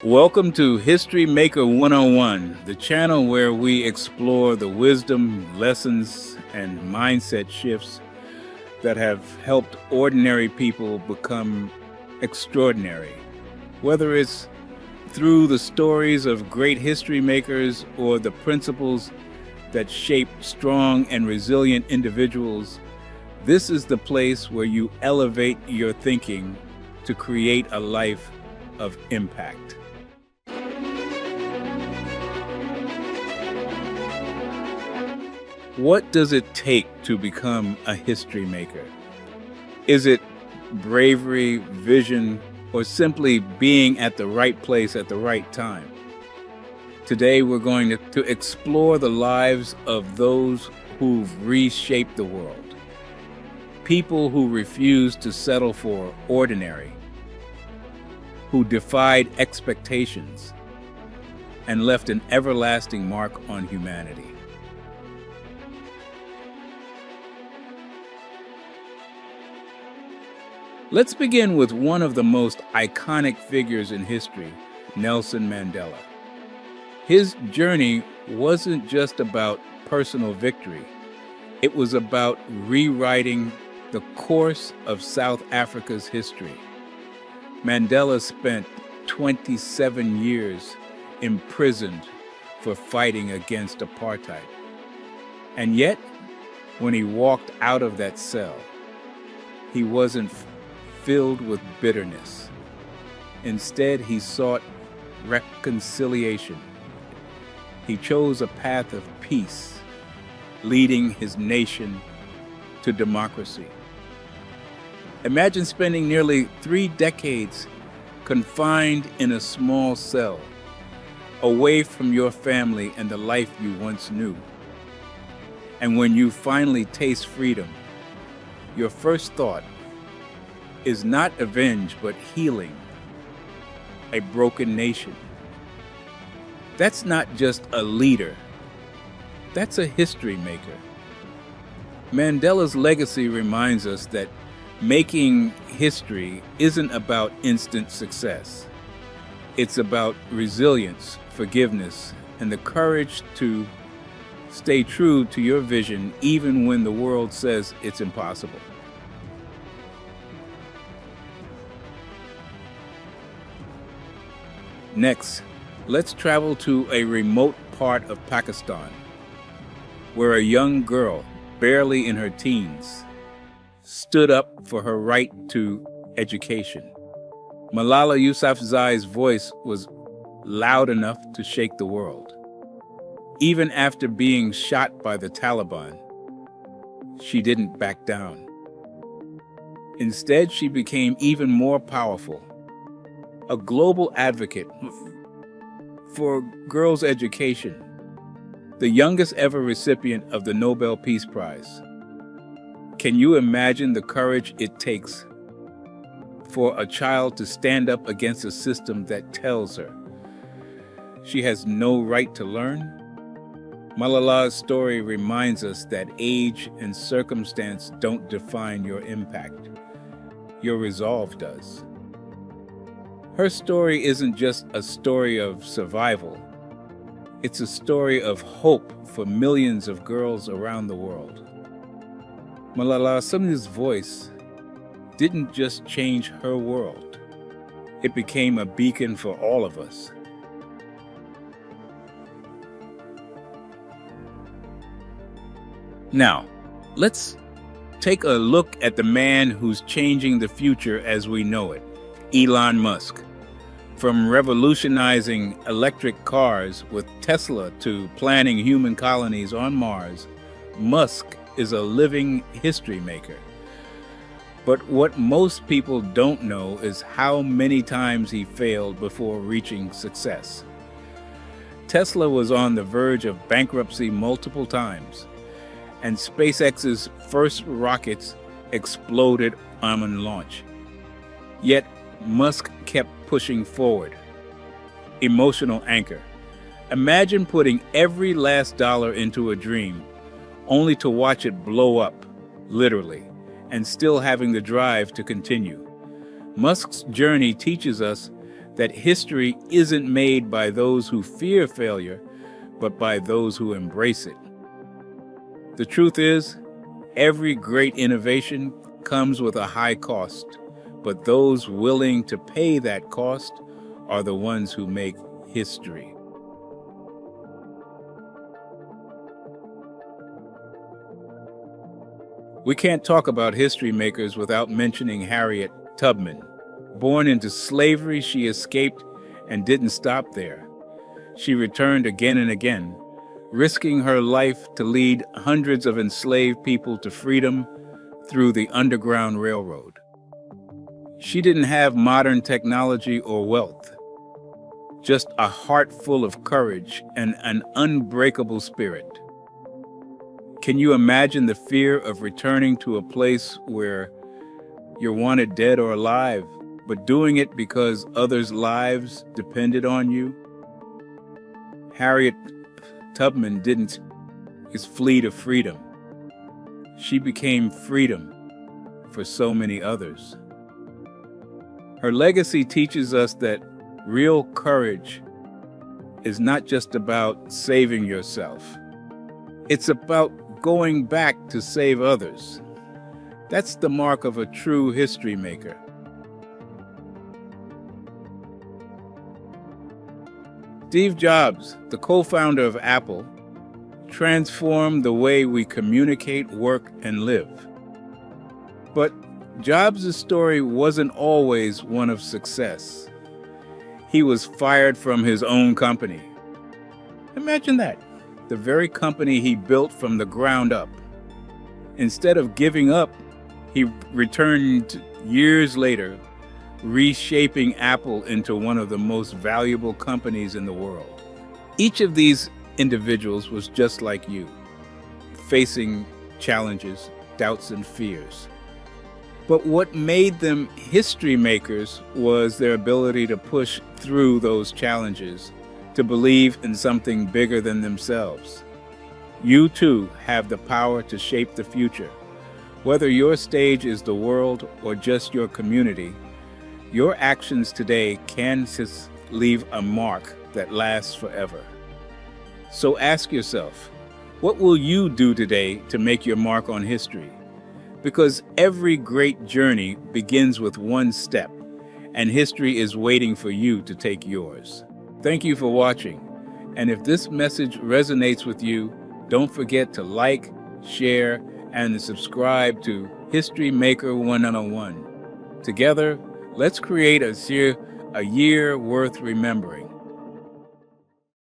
Welcome to History Maker 101, the channel where we explore the wisdom, lessons, and mindset shifts that have helped ordinary people become extraordinary. Whether it's through the stories of great history makers or the principles that shape strong and resilient individuals, this is the place where you elevate your thinking to create a life of impact. What does it take to become a history maker? Is it bravery, vision, or simply being at the right place at the right time? Today we're going to explore the lives of those who've reshaped the world. People who refused to settle for ordinary, who defied expectations, and left an everlasting mark on humanity. Let's begin with one of the most iconic figures in history, Nelson Mandela. His journey wasn't just about personal victory. It was about rewriting the course of South Africa's history. Mandela spent 27 years imprisoned for fighting against apartheid. And yet, when he walked out of that cell, he wasn't filled with bitterness. Instead, he sought reconciliation. He chose a path of peace, leading his nation to democracy. Imagine spending nearly 3 decades confined in a small cell, away from your family and the life you once knew. And when you finally taste freedom, your first thought is not avenge, but healing a broken nation. That's not just a leader, that's a history maker. Mandela's legacy reminds us that making history isn't about instant success. It's about resilience, forgiveness, and the courage to stay true to your vision even when the world says it's impossible. Next, let's travel to a remote part of Pakistan, where a young girl, barely in her teens, stood up for her right to education. Malala Yousafzai's voice was loud enough to shake the world. Even after being shot by the Taliban, she didn't back down. Instead, she became even more powerful, a global advocate for girls' education, the youngest ever recipient of the Nobel Peace Prize. Can you imagine the courage it takes for a child to stand up against a system that tells her she has no right to learn? Malala's story reminds us that age and circumstance don't define your impact. Your resolve does. Her story isn't just a story of survival. It's a story of hope for millions of girls around the world. Malala Yousafzai's voice didn't just change her world. It became a beacon for all of us. Now, let's take a look at the man who's changing the future as we know it, Elon Musk. From revolutionizing electric cars with Tesla to planning human colonies on Mars, Musk is a living history maker. But what most people don't know is how many times he failed before reaching success. Tesla was on the verge of bankruptcy multiple times, and SpaceX's first rockets exploded on launch. Yet Musk kept pushing forward. Emotional anchor. Imagine putting every last dollar into a dream, only to watch it blow up, literally, and still having the drive to continue. Musk's journey teaches us that history isn't made by those who fear failure, but by those who embrace it. The truth is, every great innovation comes with a high cost, but those willing to pay that cost are the ones who make history. We can't talk about history makers without mentioning Harriet Tubman. Born into slavery, she escaped and didn't stop there. She returned again and again, risking her life to lead hundreds of enslaved people to freedom through the Underground Railroad. She didn't have modern technology or wealth, just a heart full of courage and an unbreakable spirit. Can you imagine the fear of returning to a place where you're wanted dead or alive, but doing it because others' lives depended on you? Harriet Tubman didn't just flee to freedom. She became freedom for so many others. Her legacy teaches us that real courage is not just about saving yourself. It's about going back to save others. That's the mark of a true history maker. Steve Jobs, the co-founder of Apple, transformed the way we communicate, work, and live. But Jobs' story wasn't always one of success. He was fired from his own company. Imagine that. The very company he built from the ground up. Instead of giving up, he returned years later, reshaping Apple into one of the most valuable companies in the world. Each of these individuals was just like you, facing challenges, doubts, and fears. But what made them history makers was their ability to push through those challenges, to believe in something bigger than themselves. You too have the power to shape the future. Whether your stage is the world or just your community, your actions today can just leave a mark that lasts forever. So ask yourself, what will you do today to make your mark on history? Because every great journey begins with one step, and history is waiting for you to take yours. Thank you for watching, and if this message resonates with you, don't forget to like, share, and subscribe to History Maker 101. Together, let's create a year worth remembering.